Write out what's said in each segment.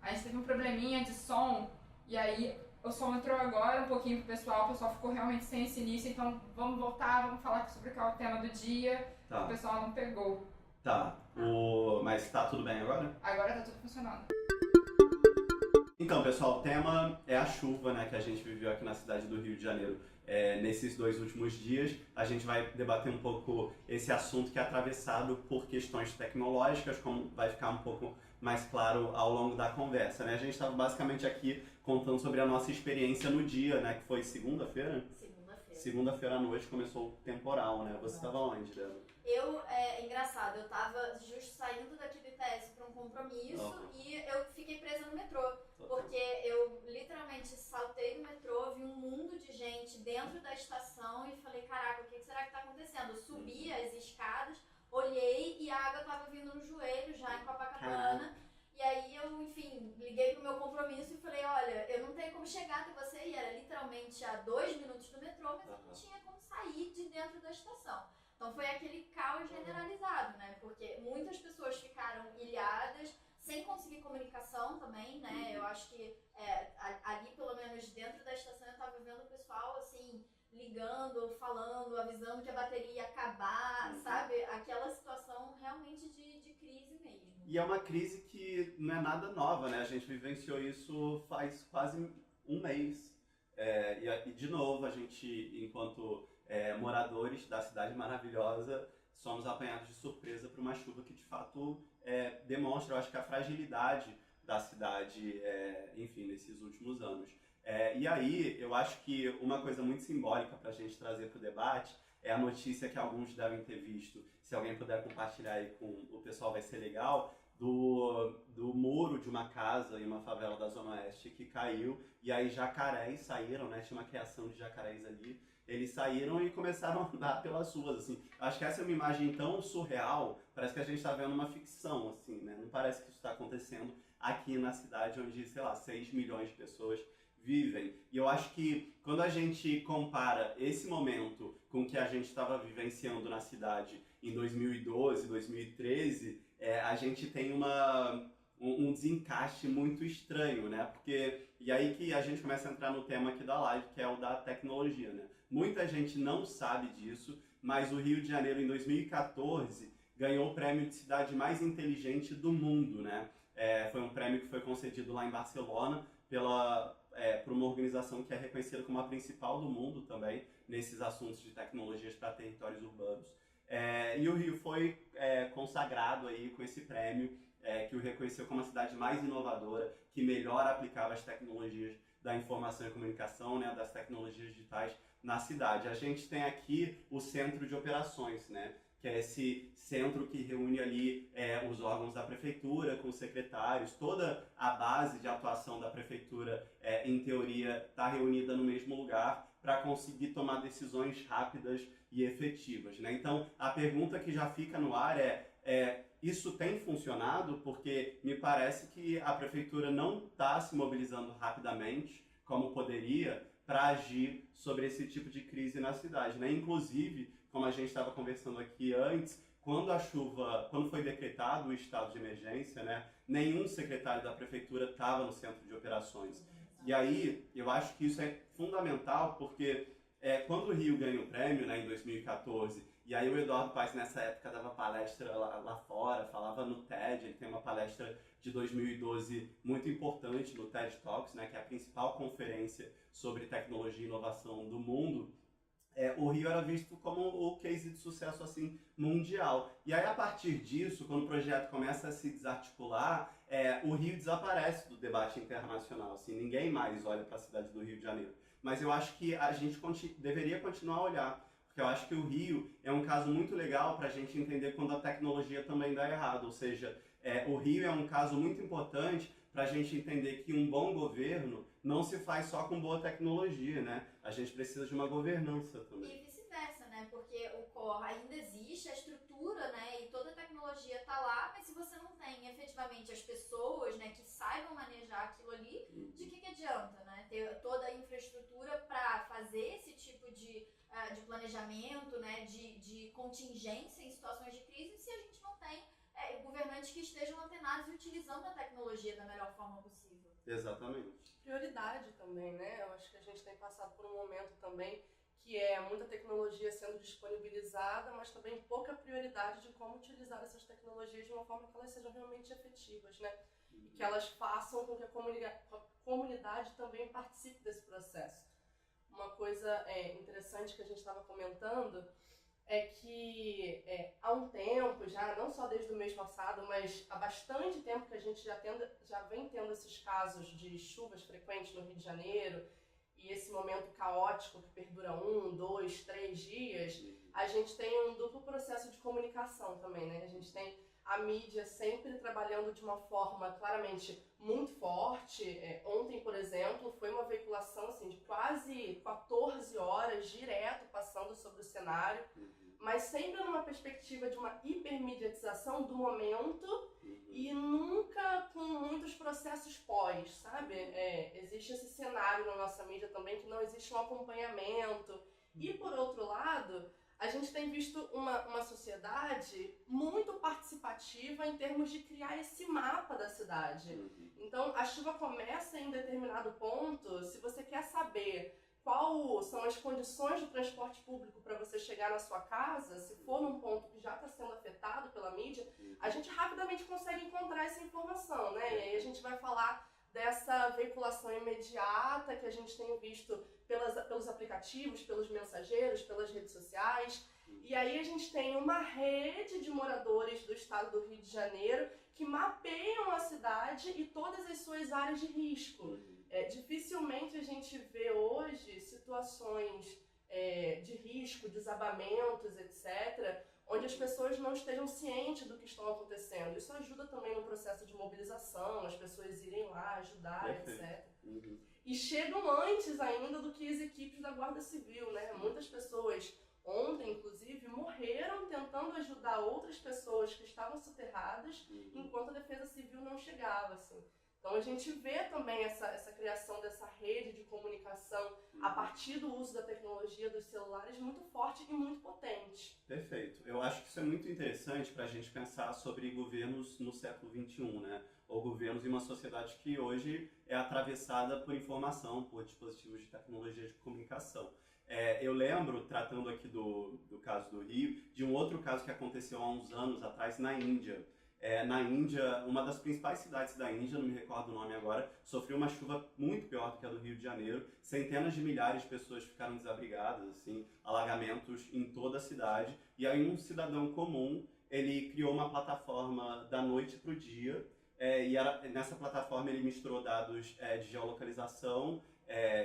a gente teve um probleminha de som, e aí o som entrou agora um pouquinho pro pessoal, o pessoal ficou realmente sem esse início, então vamos voltar, vamos falar sobre qual é o tema do dia, Tá. o pessoal não pegou. Tá, mas tá tudo bem agora? Agora tá tudo funcionando. Então, pessoal, o tema é a chuva, né, que a gente viveu aqui na cidade do Rio de Janeiro nesses 2 últimos dias. A gente vai debater um pouco esse assunto que é atravessado por questões tecnológicas, como vai ficar um pouco mais claro ao longo da conversa, né? A gente estava basicamente aqui contando sobre a nossa experiência no dia, né, que foi segunda-feira? Segunda-feira à noite começou o temporal, né? Você estava onde, Débora? Engraçado, eu tava justo saindo daqui do ITS para um compromisso e eu fiquei presa no metrô, porque eu literalmente saltei do metrô, vi um mundo de gente dentro da estação e falei, caraca, o que será que tá acontecendo? Eu subi as escadas, olhei e a água tava vindo no joelho já em Copacabana. E aí eu, enfim, liguei pro meu compromisso e falei, olha, eu não tenho como chegar até você, e era literalmente a 2 minutos do metrô, mas eu não tinha como sair de dentro da estação. Então foi aquele caos generalizado, né? Porque muitas pessoas ficaram ilhadas, sem conseguir comunicação também, né? Eu acho que ali, pelo menos dentro da estação, eu tava vendo o pessoal, assim, ligando, falando, avisando que a bateria ia acabar, sabe? Aquela situação realmente de crise mesmo. E é uma crise que não é nada nova, né? A gente vivenciou isso faz quase um mês. E de novo, a gente, enquanto moradores da cidade maravilhosa, somos apanhados de surpresa por uma chuva que de fato demonstra, eu acho que a fragilidade da cidade, enfim, nesses últimos anos. E aí, eu acho que uma coisa muito simbólica para a gente trazer para o debate é a notícia que alguns devem ter visto, se alguém puder compartilhar aí com o pessoal vai ser legal, do muro de uma casa em uma favela da Zona Oeste que caiu, e aí jacarés saíram, né? Tinha uma criação de jacarés ali, eles saíram e começaram a andar pelas ruas, assim. Acho que essa é uma imagem tão surreal, parece que a gente está vendo uma ficção, assim, né? Não parece que isso está acontecendo aqui na cidade onde, sei lá, 6 milhões de pessoas vivem. E eu acho que quando a gente compara esse momento com o que a gente estava vivenciando na cidade em 2012, 2013, a gente tem um desencaixe muito estranho, né? E aí que a gente começa a entrar no tema aqui da live, que é o da tecnologia, né? Muita gente não sabe disso, mas o Rio de Janeiro, em 2014, ganhou o prêmio de cidade mais inteligente do mundo, né? Foi um prêmio que foi concedido lá em Barcelona por uma organização que é reconhecida como a principal do mundo também, nesses assuntos de tecnologias para territórios urbanos. E o Rio foi consagrado aí com esse prêmio, que o reconheceu como a cidade mais inovadora, que melhor aplicava as tecnologias da informação e comunicação, né, das tecnologias digitais na cidade. A gente tem aqui o centro de operações, né, que é esse centro que reúne ali os órgãos da prefeitura com os secretários, toda a base de atuação da prefeitura, em teoria, está reunida no mesmo lugar para conseguir tomar decisões rápidas e efetivas, né? Então, a pergunta que já fica no ar isso tem funcionado? Porque me parece que a prefeitura não está se mobilizando rapidamente, como poderia, para agir sobre esse tipo de crise na cidade, né? Inclusive, como a gente estava conversando aqui antes, quando foi decretado o estado de emergência, né, nenhum secretário da prefeitura estava no centro de operações. E aí, eu acho que isso é fundamental, porque quando o Rio ganha o prêmio, né, em 2014, e aí o Eduardo Paes nessa época dava palestra lá fora, falava no TED, ele tem uma palestra de 2012 muito importante no TED Talks, né, que é a principal conferência sobre tecnologia e inovação do mundo. O Rio era visto como o case de sucesso assim, mundial. E aí, a partir disso, quando o projeto começa a se desarticular, o Rio desaparece do debate internacional. Assim, ninguém mais olha para a cidade do Rio de Janeiro. Mas eu acho que a gente deveria continuar a olhar, porque eu acho que o Rio é um caso muito legal para a gente entender quando a tecnologia também dá errado. Ou seja, o Rio é um caso muito importante para a gente entender que um bom governo não se faz só com boa tecnologia, né? A gente precisa de uma governança também. E vice-versa, né? Porque o core ainda existe, a estrutura, né? E toda a tecnologia está lá, mas se você não tem efetivamente as pessoas, né, que saibam manejar aquilo ali, de que adianta, né? Ter toda a infraestrutura para fazer esse tipo de planejamento, né? De contingência em situações de crise, se a gente não tem governantes que estejam antenados e utilizando a tecnologia tecnologia da melhor forma possível. Exatamente. Prioridade também, né? Eu acho que a gente tem passado por um momento também que é muita tecnologia sendo disponibilizada, mas também pouca prioridade de como utilizar essas tecnologias de uma forma que elas sejam realmente efetivas, né? E que elas façam com que a comunidade também participe desse processo. Uma coisa interessante que a gente estava comentando é que há um tempo já, não só desde o mês passado, mas há bastante tempo que a gente já vem tendo esses casos de chuvas frequentes no Rio de Janeiro, e esse momento caótico que perdura 1, 2, 3 dias, a gente tem um duplo processo de comunicação também, né? A gente tem a mídia sempre trabalhando de uma forma claramente muito forte. Ontem, por exemplo, foi uma veiculação assim, de quase 14 horas direto passando sobre o cenário, mas sempre numa perspectiva de uma hipermediatização do momento e nunca com muitos processos pós, sabe? Existe esse cenário na nossa mídia também que não existe um acompanhamento. E por outro lado, a gente tem visto uma sociedade muito participativa em termos de criar esse mapa da cidade. Então, a chuva começa em determinado ponto, se você quer saber quais são as condições do transporte público para você chegar na sua casa, se for num ponto que já está sendo afetado pela mídia, a gente rapidamente consegue encontrar essa informação, né? E aí a gente vai falar dessa veiculação imediata que a gente tem visto pelos aplicativos, pelos mensageiros, pelas redes sociais. E aí a gente tem uma rede de moradores do estado do Rio de Janeiro que mapeiam a cidade e todas as suas áreas de risco. Dificilmente a gente vê hoje situações de risco, desabamentos, etc., onde as pessoas não estejam cientes do que estão acontecendo. Isso ajuda também no processo de mobilização, as pessoas irem lá ajudar, etc. E chegam antes ainda do que as equipes da Guarda Civil, né? Muitas pessoas, ontem inclusive, morreram tentando ajudar outras pessoas que estavam soterradas enquanto a Defesa Civil não chegava, assim. Então a gente vê também essa criação dessa rede de comunicação a partir do uso da tecnologia dos celulares muito forte e muito potente. Perfeito. Eu acho que isso é muito interessante para a gente pensar sobre governos no século XXI, né? Ou governos em uma sociedade que hoje é atravessada por informação, por dispositivos de tecnologia de comunicação. Eu lembro, tratando aqui do caso do Rio, de um outro caso que aconteceu há uns anos atrás na Índia. Na Índia, uma das principais cidades da Índia, não me recordo o nome agora, sofreu uma chuva muito pior do que a do Rio de Janeiro. Centenas de milhares de pessoas ficaram desabrigadas, assim, alagamentos em toda a cidade. E aí um cidadão comum, ele criou uma plataforma da noite para o dia, nessa plataforma ele misturou dados de geolocalização.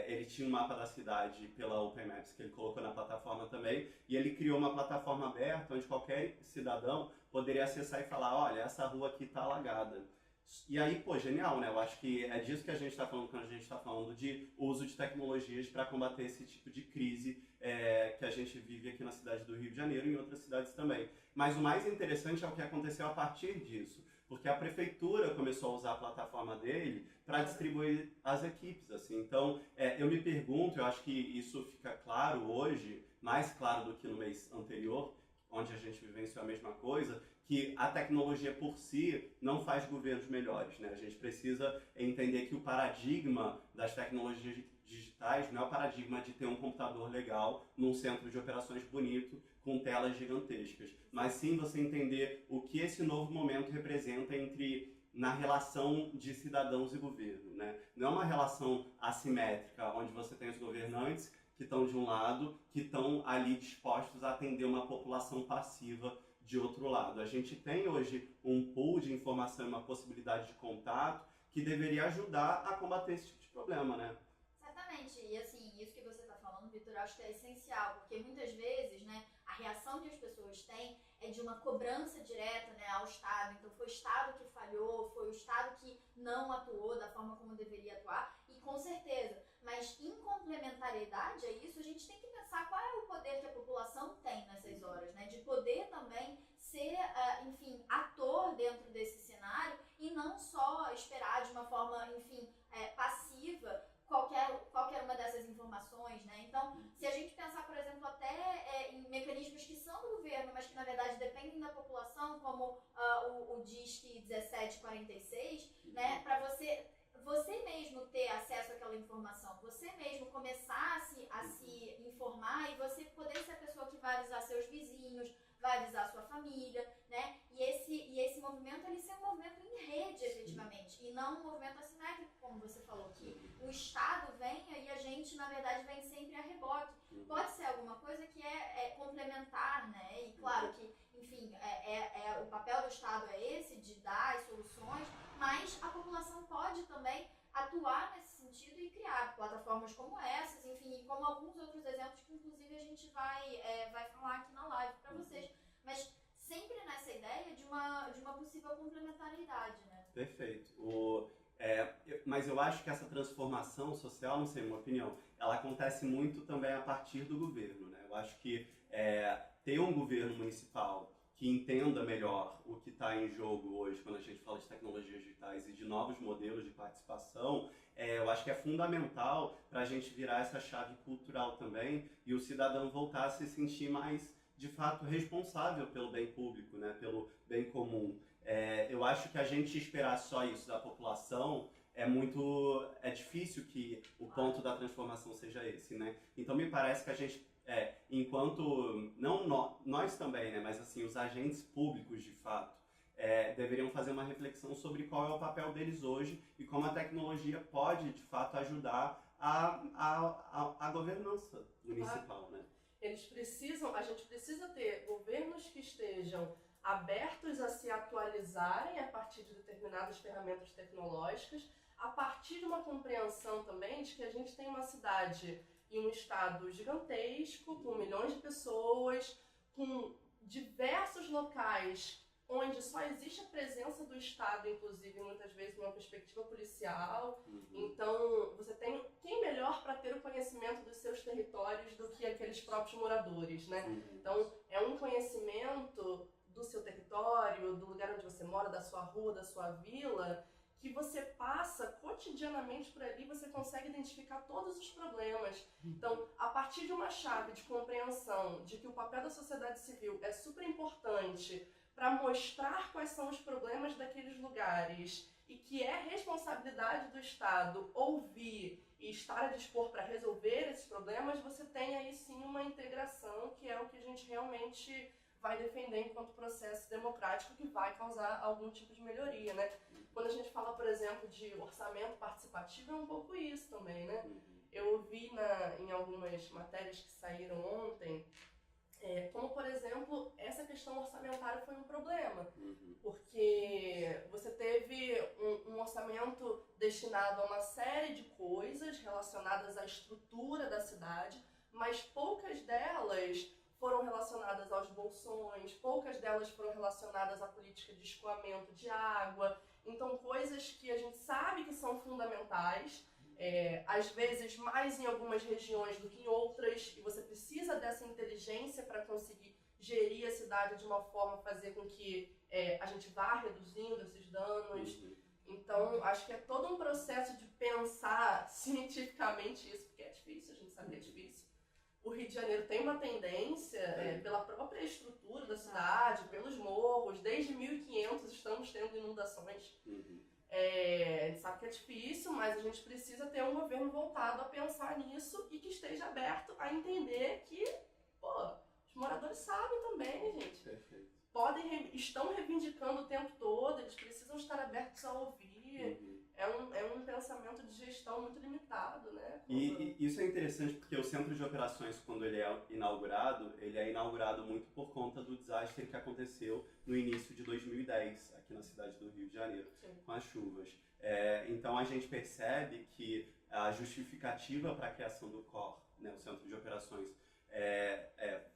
Ele tinha um mapa da cidade pela Open Maps que ele colocou na plataforma também, e ele criou uma plataforma aberta onde qualquer cidadão poderia acessar e falar, olha, essa rua aqui está alagada. E aí, pô, genial, né? Eu acho que é disso que a gente está falando quando a gente está falando de uso de tecnologias para combater esse tipo de crise que a gente vive aqui na cidade do Rio de Janeiro e em outras cidades também. Mas o mais interessante é o que aconteceu a partir disso, porque a prefeitura começou a usar a plataforma dele para distribuir as equipes, assim. Então, eu me pergunto, eu acho que isso fica claro hoje, mais claro do que no mês anterior, onde a gente vivenciou a mesma coisa, que a tecnologia por si não faz governos melhores, né? A gente precisa entender que o paradigma das tecnologias digitais não é o paradigma de ter um computador legal num centro de operações bonito, com telas gigantescas, mas sim você entender o que esse novo momento representa na relação de cidadãos e governo, né? Não é uma relação assimétrica, onde você tem os governantes que estão de um lado, que estão ali dispostos a atender uma população passiva de outro lado. A gente tem hoje um pool de informação e uma possibilidade de contato que deveria ajudar a combater esse tipo de problema, né? Certamente, e assim, isso que você está falando, Vitor, eu acho que é essencial, porque muitas vezes, né, a reação que as pessoas têm é de uma cobrança direta, né, ao Estado. Então foi o Estado que falhou, foi o Estado que não atuou da forma como deveria atuar, e com certeza. Mas em complementariedade a isso, a gente tem que pensar qual é o poder que a população tem nessas horas, né, de poder também ser, enfim, ator dentro desse cenário e não só esperar de uma forma, enfim, passiva qualquer uma dessas informações, né? Então, se a gente pensar, por exemplo, até em mecanismos que são do governo, mas que na verdade dependem da população, como o DISC 1746, né? gente. E não um movimento assimétrico, como você falou, que o Estado venha e a gente, na verdade, vem sempre a reboque. Pode ser alguma coisa que é complementar, né? E claro que, enfim, o papel do Estado é esse, de dar as soluções, mas a população pode também atuar nesse sentido e criar plataformas como essas, enfim, e como alguns outros exemplos que, inclusive, a gente vai falar aqui na live para vocês. Mas sempre nessa ideia de uma possível complementariedade, né? Perfeito. Mas eu acho que essa transformação social, não sei, minha opinião, ela acontece muito também a partir do governo, né? Eu acho que ter um governo municipal que entenda melhor o que está em jogo hoje, quando a gente fala de tecnologias digitais e de novos modelos de participação, eu acho que é fundamental para a gente virar essa chave cultural também e o cidadão voltar a se sentir mais, de fato, responsável pelo bem público, né? Pelo bem comum. Eu acho que a gente esperar só isso da população é difícil que o ponto da transformação seja esse, né? Então me parece que a gente, enquanto, não nós também, né? Mas assim, os agentes públicos de fato, deveriam fazer uma reflexão sobre qual é o papel deles hoje e como a tecnologia pode, de fato, ajudar a governança municipal, né? A gente precisa ter governos que estejam abertos a se atualizarem a partir de determinadas ferramentas tecnológicas, a partir de uma compreensão também de que a gente tem uma cidade e um estado gigantesco, com milhões de pessoas, com diversos locais onde só existe a presença do Estado, inclusive, muitas vezes, numa perspectiva policial. Então, você tem quem melhor para ter o conhecimento dos seus territórios do que aqueles próprios moradores, né? Então, é um conhecimento do seu território, do lugar onde você mora, da sua rua, da sua vila, que você passa cotidianamente por ali, você consegue identificar todos os problemas. Então, a partir de uma chave de compreensão de que o papel da sociedade civil é super importante para mostrar quais são os problemas daqueles lugares e que é responsabilidade do Estado ouvir e estar a dispor para resolver esses problemas, você tem aí sim uma integração que é o que a gente realmente vai defender enquanto processo democrático que vai causar algum tipo de melhoria, né? Quando a gente fala, por exemplo, de orçamento participativo, é um pouco isso também, né? Eu vi em algumas matérias que saíram ontem, como, por exemplo, essa questão orçamentária foi um problema, porque você teve um orçamento destinado a uma série de coisas relacionadas à estrutura da cidade, mas poucas delas foram relacionadas aos bolsões, poucas delas foram relacionadas à política de escoamento de água, então coisas que a gente sabe que são fundamentais, às vezes mais em algumas regiões do que em outras, e você precisa dessa inteligência para conseguir gerir a cidade de uma forma a fazer com que a gente vá reduzindo esses danos. Então, acho que é todo um processo de pensar cientificamente isso, porque é difícil, a gente sabe que é difícil. O Rio de Janeiro tem uma tendência, pela própria estrutura da cidade, pelos morros, desde 1500 estamos tendo inundações. A gente sabe que é difícil, mas a gente precisa ter um governo voltado a pensar nisso e que esteja aberto a entender que, os moradores sabem também, gente. Perfeito. Estão reivindicando o tempo todo, eles precisam estar abertos a ouvir. É um pensamento de gestão muito limitado, né? E isso é interessante porque o Centro de Operações, quando ele é inaugurado muito por conta do desastre que aconteceu no início de 2010, aqui na cidade do Rio de Janeiro, com as chuvas. Então a gente percebe que a justificativa para a criação do COR, né, o Centro de Operações,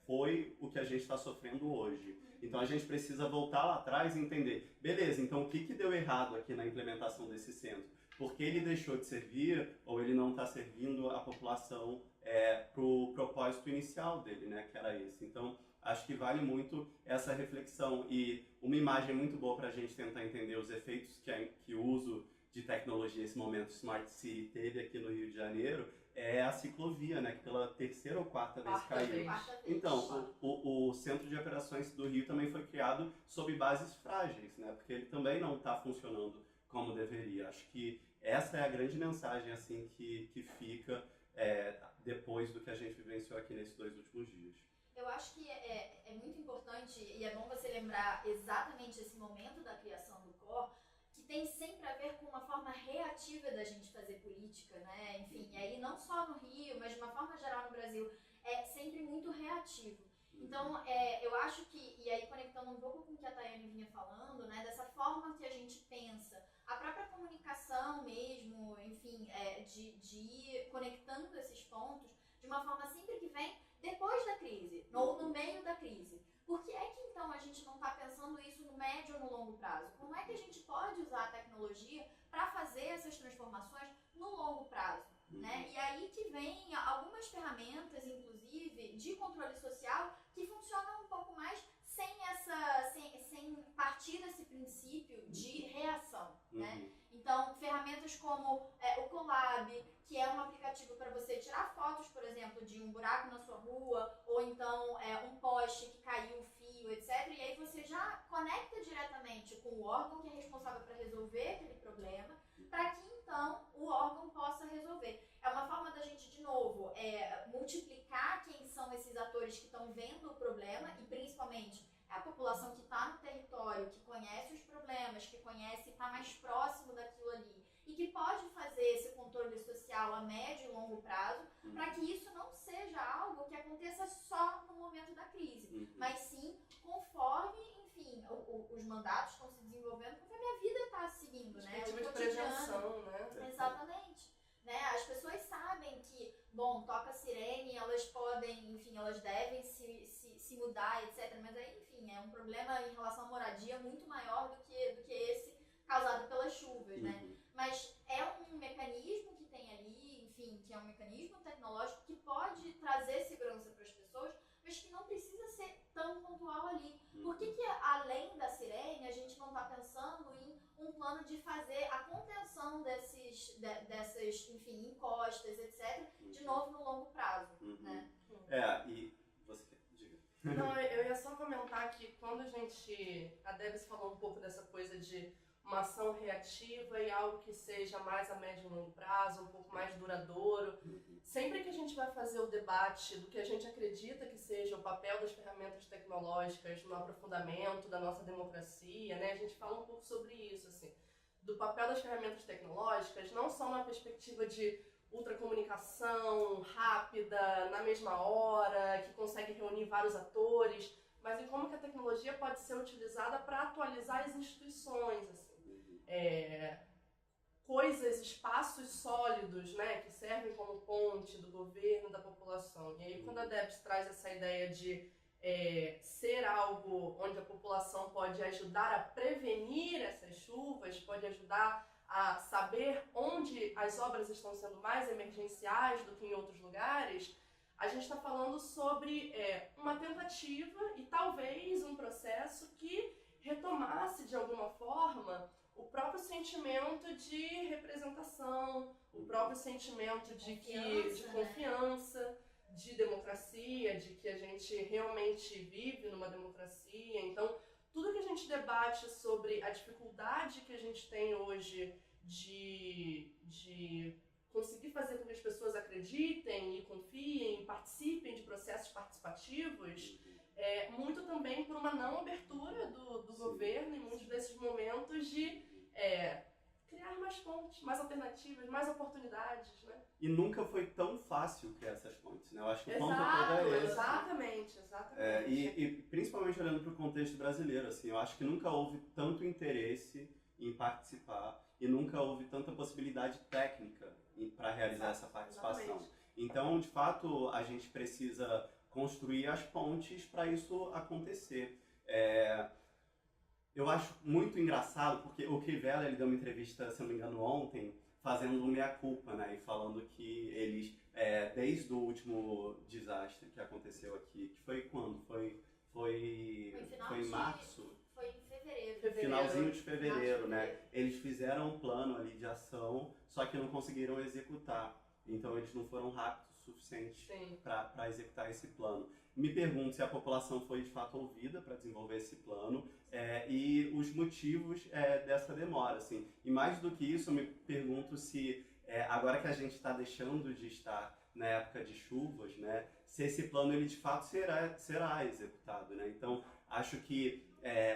foi o que a gente está sofrendo hoje. Então a gente precisa voltar lá atrás e entender, beleza, então o que deu errado aqui na implementação desse centro? Por que ele deixou de servir ou ele não está servindo a população para o propósito inicial dele, né, que era esse. Então acho que vale muito essa reflexão e uma imagem muito boa para a gente tentar entender os efeitos que o uso de tecnologia, esse momento Smart City teve aqui no Rio de Janeiro, é a ciclovia, né, que pela terceira ou quarta vez caiu. Então, o Centro de Operações do Rio também foi criado sob bases frágeis, né, porque ele também não está funcionando como deveria. Acho que essa é a grande mensagem assim que fica depois do que a gente vivenciou aqui nesses 2 últimos dias. Eu acho que é muito importante e é bom você lembrar exatamente esse momento da criação do COR, que tem sempre a ver com reativa da gente fazer política, né? Enfim, e aí não só no Rio, mas de uma forma geral no Brasil, é sempre muito reativo. Então, eu acho que, e aí conectando um pouco com o que a Tayane vinha falando, né, dessa forma que a gente pensa, a própria comunicação mesmo, enfim, de ir conectando esses pontos de uma forma sempre que vem depois da crise, ou no meio da crise. Por que é que então a gente não está pensando isso no médio ou no longo prazo? Como é que a gente pode usar a tecnologia para fazer essas transformações no longo prazo? Né? E aí que vem algumas ferramentas, inclusive, de controle social que funcionam um pouco mais sem partir desse princípio de reação. Né? Então, ferramentas como o Colab, que é um aplicativo para você tirar fotos, por exemplo, de um buraco na sua rua, ou então um poste que caiu o fio, etc. E aí você já conecta diretamente com o órgão que é responsável para resolver aquele problema, para que então o órgão possa resolver. É uma forma da gente, de novo, multiplicar quem são esses atores que estão vendo o problema e principalmente a população que está no território, que conhece os problemas, que conhece e está mais próximo daquilo ali e que pode fazer esse controle social a médio e longo prazo para que isso não seja algo que aconteça só no momento da crise, mas sim conforme, enfim, os mandatos estão se desenvolvendo, conforme a vida está seguindo, né? O de prevenção, né? Exatamente. Né? As pessoas sabem que, bom, toca sirene, elas podem, enfim, elas devem se mudar, etc. Mas aí, enfim, é um problema em relação à moradia muito maior do que esse causado pelas chuvas, né? Mas é um mecanismo que tem ali, enfim, que é um mecanismo tecnológico que pode trazer segurança para as pessoas, mas que não precisa ser tão pontual ali. Por que além da sirene, a gente não está pensando em um plano de fazer a contenção dessas, enfim, encostas, etc., de novo no longo prazo, né? E você diga. Não, eu ia só comentar que quando a Debs falou um pouco dessa coisa de uma ação reativa e algo que seja mais a médio e longo prazo, um pouco mais duradouro. Sempre que a gente vai fazer o debate do que a gente acredita que seja o papel das ferramentas tecnológicas no aprofundamento da nossa democracia, né, a gente fala um pouco sobre isso, assim, do papel das ferramentas tecnológicas, não só na perspectiva de ultracomunicação rápida, na mesma hora, que consegue reunir vários atores, mas em como que a tecnologia pode ser utilizada para atualizar as instituições, assim. Coisas, espaços sólidos, né, que servem como ponte do governo, da população. E aí quando a Debs traz essa ideia de ser algo onde a população pode ajudar a prevenir essas chuvas, pode ajudar a saber onde as obras estão sendo mais emergenciais do que em outros lugares, a gente está falando sobre uma tentativa e talvez um processo que retomasse de alguma forma o próprio sentimento de representação, o próprio sentimento de confiança, de democracia, de que a gente realmente vive numa democracia. Então, tudo que a gente debate sobre a dificuldade que a gente tem hoje de conseguir fazer com que as pessoas acreditem e confiem, participem de processos participativos, muito também por uma não abertura do governo em muitos desses momentos de criar mais pontes, mais alternativas, mais oportunidades, né? E nunca foi tão fácil criar essas pontes, né? Eu acho que o ponto todo é esse. Exatamente. E principalmente olhando para o contexto brasileiro, assim, eu acho que nunca houve tanto interesse em participar e nunca houve tanta possibilidade técnica para realizar essa participação. Exatamente. Então, de fato, a gente precisa construir as pontes para isso acontecer. Eu acho muito engraçado, porque o Crivella, ele deu uma entrevista, se não me engano, ontem, fazendo um meia-culpa, né? E falando que eles, desde o último desastre que aconteceu aqui, que foi quando? Foi em março? Foi em fevereiro. Finalzinho de fevereiro, né? Eles fizeram um plano ali de ação, só que não conseguiram executar. Então eles não foram rápidos o suficiente para executar esse plano. Me pergunto se a população foi de fato ouvida para desenvolver esse plano e os motivos dessa demora, assim. E mais do que isso, eu me pergunto se agora que a gente está deixando de estar na época de chuvas, né, se esse plano ele de fato será executado, né? Então acho que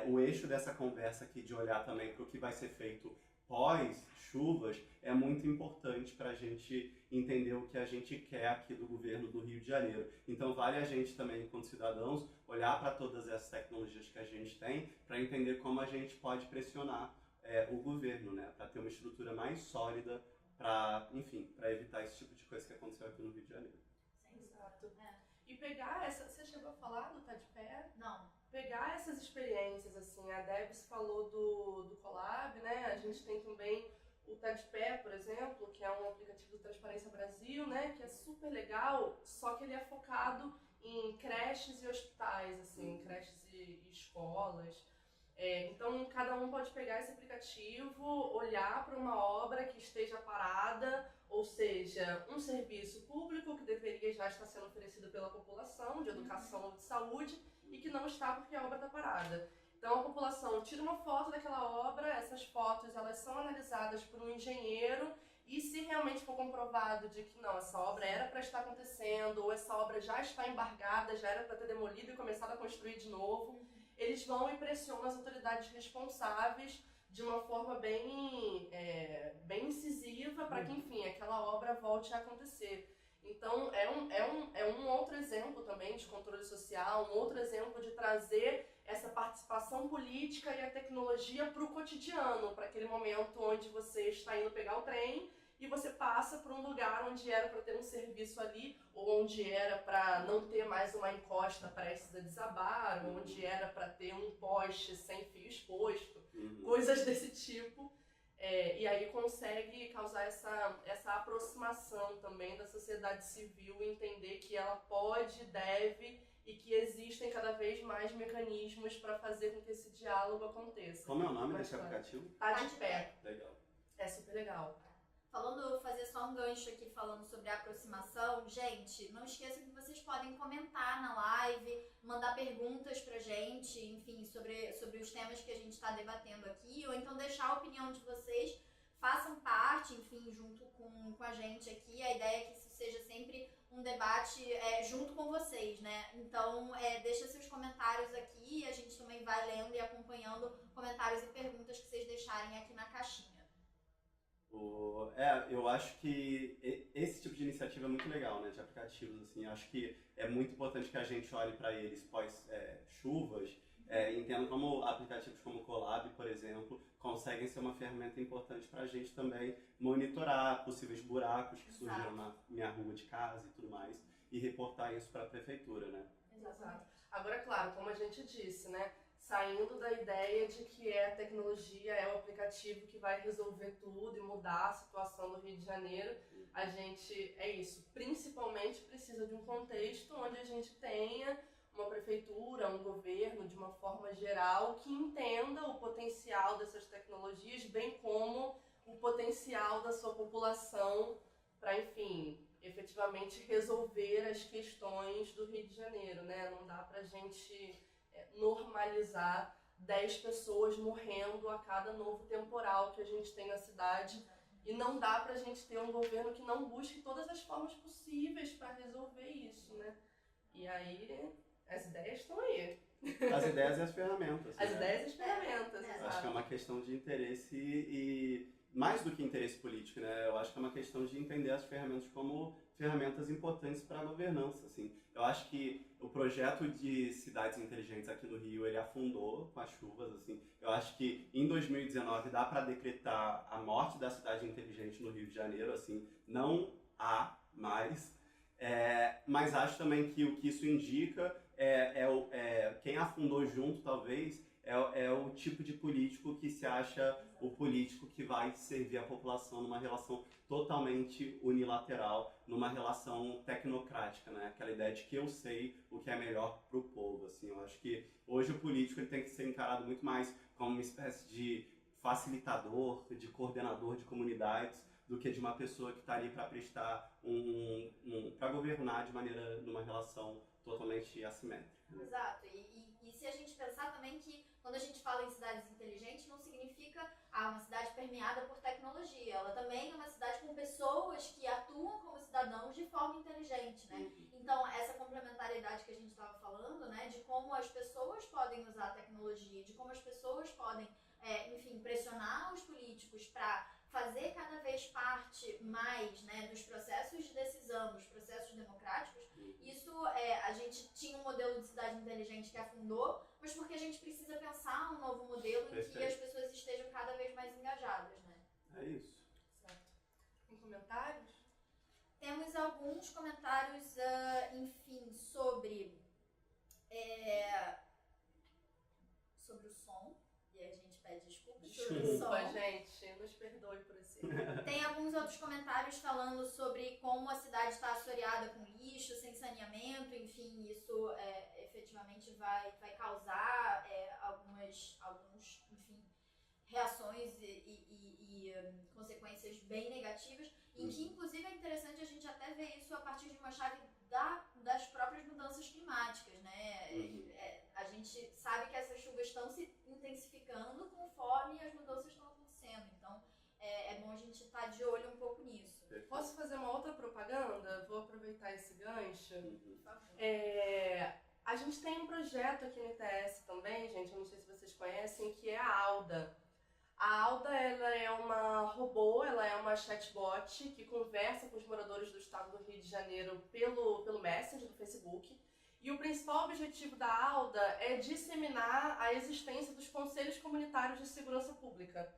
o eixo dessa conversa aqui de olhar também para o que vai ser feito pós chuvas é muito importante para a gente entender o que a gente quer aqui do governo do Rio de Janeiro. Então vale a gente também, enquanto cidadãos, olhar para todas essas tecnologias que a gente tem para entender como a gente pode pressionar o governo, né? Para ter uma estrutura mais sólida para, enfim, para evitar esse tipo de coisa que aconteceu aqui no Rio de Janeiro. Exato. E pegar essa... Você chegou a falar do Tá de Pé? Não. Pegar essas experiências, assim, a Debs falou do Colab, né? A gente tem também o Tá de Pé, por exemplo, que é um aplicativo do Transparência Brasil, né? Que é super legal, só que ele é focado em creches e hospitais, assim, creches e escolas. Então, cada um pode pegar esse aplicativo, olhar para uma obra que esteja parada, ou seja, um serviço público que deveria já estar sendo oferecido pela população, de educação ou de saúde, e que não está porque a obra está parada. Então, a população tira uma foto daquela obra, essas fotos elas são analisadas por um engenheiro, e se realmente for comprovado de que não, essa obra era para estar acontecendo, ou essa obra já está embargada, já era para ter demolido e começado a construir de novo, eles vão e pressionam as autoridades responsáveis de uma forma bem incisiva para que, enfim, aquela obra volte a acontecer. Então, é um outro exemplo também de controle social, um outro exemplo de trazer essa participação política e a tecnologia para o cotidiano, para aquele momento onde você está indo pegar o trem e você passa por um lugar onde era para ter um serviço ali, ou onde era para não ter mais uma encosta prestes a desabar, ou onde era para ter um poste sem fio exposto, coisas desse tipo. E aí consegue causar essa aproximação também da sociedade civil, entender que ela pode, deve e que existem cada vez mais mecanismos para fazer com que esse diálogo aconteça. Como é o nome desse aplicativo? Tá de Pé. Legal. É super legal. Fazer só um gancho aqui falando sobre a aproximação, gente, não esqueçam que vocês podem comentar na live, mandar perguntas pra gente, enfim, sobre os temas que a gente está debatendo aqui, ou então deixar a opinião de vocês, façam parte, enfim, junto com a gente aqui. A ideia é que isso seja sempre um debate junto com vocês, né? Então, deixa seus comentários aqui, a gente também vai lendo e acompanhando comentários e perguntas que vocês deixarem aqui na caixinha. Eu acho que esse tipo de iniciativa é muito legal, né, de aplicativos, assim, acho que é muito importante que a gente olhe para eles pós-chuvas, entendo como aplicativos como o Colab, por exemplo, conseguem ser uma ferramenta importante para a gente também monitorar possíveis buracos que surgiram na minha rua de casa e tudo mais, e reportar isso para a prefeitura, né? Exato. Agora, claro, como a gente disse, né, saindo da ideia de que a tecnologia é o aplicativo que vai resolver tudo e mudar a situação do Rio de Janeiro, a gente, principalmente precisa de um contexto onde a gente tenha uma prefeitura, um governo, de uma forma geral, que entenda o potencial dessas tecnologias, bem como o potencial da sua população para, enfim, efetivamente resolver as questões do Rio de Janeiro, né? Não dá pra gente normalizar 10 pessoas morrendo a cada novo temporal que a gente tem na cidade, e não dá pra gente ter um governo que não busque todas as formas possíveis para resolver isso, né? E aí, as ideias estão aí. As ideias e as ferramentas. As ideias e as ferramentas, exato. Acho que é uma questão de interesse e mais do que interesse político, né? Eu acho que é uma questão de entender as ferramentas como ferramentas importantes para a governança, assim. Eu acho que o projeto de cidades inteligentes aqui no Rio, ele afundou com as chuvas, assim. Eu acho que em 2019 dá para decretar a morte da cidade inteligente no Rio de Janeiro, assim. Não há mais. Mas acho também que o que isso indica quem afundou junto, talvez, é o tipo de político que se acha o político que vai servir a população numa relação totalmente unilateral, numa relação tecnocrática, né? Aquela ideia de que eu sei o que é melhor para o povo, assim. Eu acho que hoje o político ele tem que ser encarado muito mais como uma espécie de facilitador, de coordenador de comunidades, do que de uma pessoa que está ali para prestar para governar numa relação totalmente assimétrica. Exato. E se a gente pensar também que quando a gente fala em cidades inteligentes, não significa uma cidade permeada por tecnologia. Ela também é uma cidade com pessoas que atuam como cidadãos de forma inteligente, né? Então, essa complementariedade que a gente estava falando, né, de como as pessoas podem usar a tecnologia, de como as pessoas podem, enfim, pressionar os políticos para fazer mais, né, dos processos de decisão, dos processos democráticos, isso a gente tinha um modelo de cidade inteligente que afundou, mas porque a gente precisa pensar um novo modelo em que as pessoas estejam cada vez mais engajadas, né? É isso. Certo. Tem comentários? Temos alguns comentários, enfim, sobre o som, e a gente pede desculpas sobre o som. Desculpa, gente, nos perdoe por esse. Tem alguns outros comentários falando sobre como a cidade está assoreada com lixo, sem saneamento, enfim, isso efetivamente vai causar alguns, enfim, reações e consequências bem negativas, em que inclusive é interessante a gente até ver isso a partir de uma chave das próprias mudanças climáticas, né? A gente sabe que essas chuvas estão se intensificando conforme as mudanças estão acontecendo, então é bom a gente estar de olho um pouco nisso. Posso fazer uma outra propaganda? Vou aproveitar esse gancho. Por favor. A gente tem um projeto aqui no ITS também, gente, eu não sei se vocês conhecem, que é a Alda. A Alda, ela é uma robô, ela é uma chatbot que conversa com os moradores do estado do Rio de Janeiro pelo Messenger do Facebook. E o principal objetivo da Alda é disseminar a existência dos conselhos comunitários de segurança pública.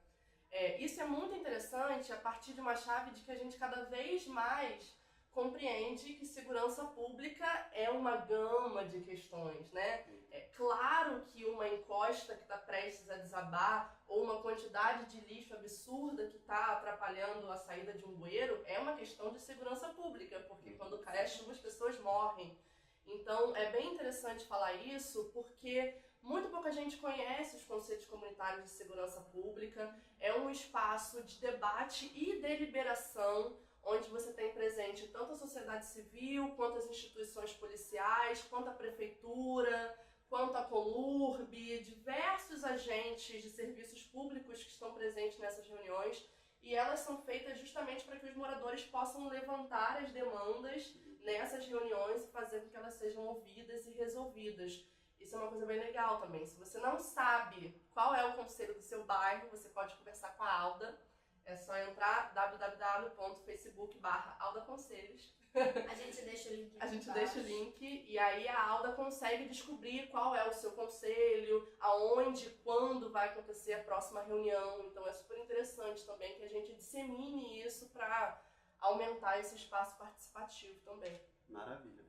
Isso é muito interessante a partir de uma chave de que a gente cada vez mais compreende que segurança pública é uma gama de questões, né? É claro que uma encosta que está prestes a desabar ou uma quantidade de lixo absurda que está atrapalhando a saída de um bueiro é uma questão de segurança pública, porque quando cai a chuva as pessoas morrem. Então é bem interessante falar isso porque muito pouca gente conhece os conselhos comunitários de segurança pública. É um espaço de debate e deliberação onde você tem presente tanto a sociedade civil, quanto as instituições policiais, quanto a prefeitura, quanto a Colurb, diversos agentes de serviços públicos que estão presentes nessas reuniões, e elas são feitas justamente para que os moradores possam levantar as demandas nessas reuniões e fazer com que elas sejam ouvidas e resolvidas. Isso é uma coisa bem legal também. Se você não sabe qual é o conselho do seu bairro, você pode conversar com a Alda. É só entrar www.facebook.com/aldaconselhos. A gente deixa o link. A gente deixa o link e aí a Alda consegue descobrir qual é o seu conselho, aonde, quando vai acontecer a próxima reunião. Então é super interessante também que a gente dissemine isso para aumentar esse espaço participativo também. Maravilha.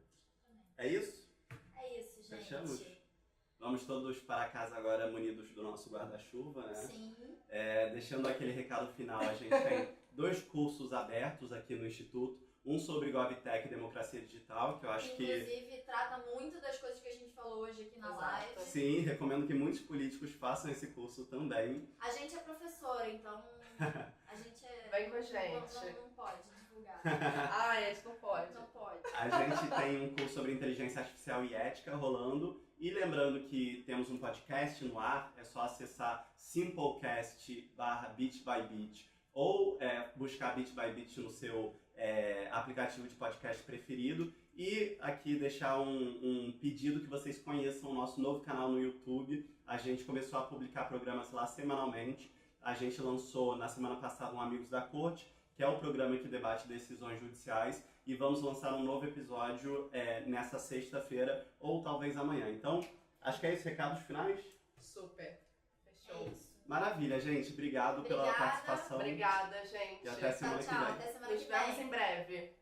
É isso? É isso, gente. Fechamos? Vamos todos para casa agora munidos do nosso guarda-chuva, né? Sim. Deixando aquele recado final, a gente tem 2 cursos abertos aqui no Instituto. Um sobre GovTech e Democracia Digital, que eu acho que... Inclusive, trata muito das coisas que a gente falou hoje aqui na live. Sim, recomendo que muitos políticos façam esse curso também. A gente é professora, então a gente Vem com a gente. Não pode divulgar. A gente não pode. Não pode. A gente tem um curso sobre inteligência artificial e ética rolando. E lembrando que temos um podcast no ar, é só acessar simplecast.bit ou buscar Bit by Bit no seu aplicativo de podcast preferido. E aqui deixar um pedido que vocês conheçam o nosso novo canal no YouTube. A gente começou a publicar programas lá semanalmente. A gente lançou na semana passada um Amigos da Corte, que é o programa que debate decisões judiciais, e vamos lançar um novo episódio nessa sexta-feira, ou talvez amanhã. Então, acho que é isso, recados finais? Super. Fechou. É isso. Maravilha, gente. Obrigado pela participação. Obrigada, gente. E até semana que vem. Até semana Nos que vemos vem. em breve.